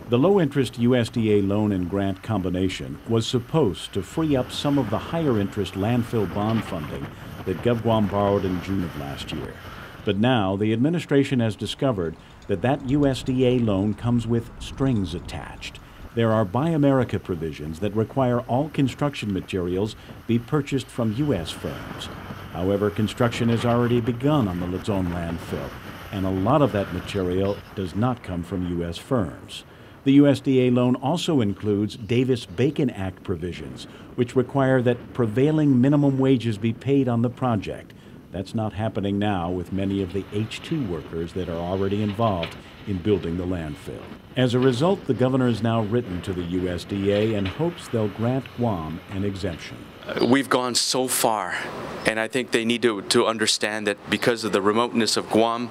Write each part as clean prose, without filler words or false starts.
The low-interest USDA loan and grant combination was supposed to free up some of the higher-interest landfill bond funding that Gov borrowed in June of last year. But now the administration has discovered that that USDA loan comes with strings attached. There are Buy America provisions that require all construction materials be purchased from U.S. firms. However, construction has already begun on the Luzon landfill, and a lot of that material does not come from U.S. firms. The USDA loan also includes Davis-Bacon Act provisions, which require that prevailing minimum wages be paid on the project. That's not happening now with many of the H-2 workers that are already involved in building the landfill. As a result, the governor has now written to the USDA and hopes they'll grant Guam an exemption. We've gone so far, and I think they need to understand that because of the remoteness of Guam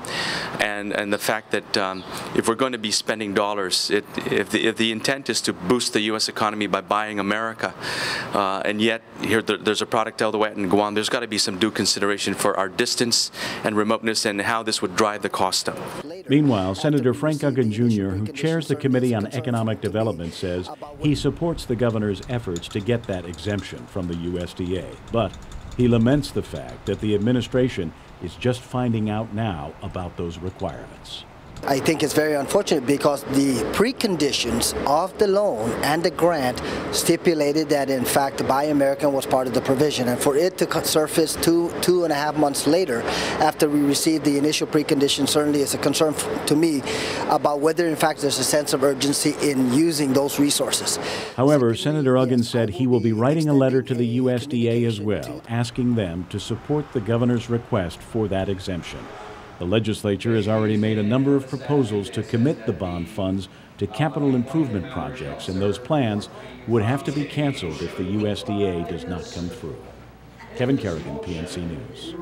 and the fact that if we're going to be spending dollars, if the intent is to boost the U.S. economy by buying America, and yet here there's a product all the way out in Guam, there's got to be some due consideration for our distance and remoteness and how this would drive the cost up. Meanwhile, Senator Frank Uggan Jr., who chairs the Committee on Economic Development, says he supports the governor's efforts to get that exemption from the USDA, but he laments the fact that the administration is just finding out now about those requirements. I think it's very unfortunate because the preconditions of the loan and the grant stipulated that in fact Buy American was part of the provision, and for it to surface two and a half months later after we received the initial precondition certainly is a concern to me about whether in fact there's a sense of urgency in using those resources. However, Senator Uggan said he will be writing a letter to the USDA as well, asking them to support the governor's request for that exemption. The legislature has already made a number of proposals to commit the bond funds to capital improvement projects, and those plans would have to be canceled if the USDA does not come through. Kevin Kerrigan, PNC News.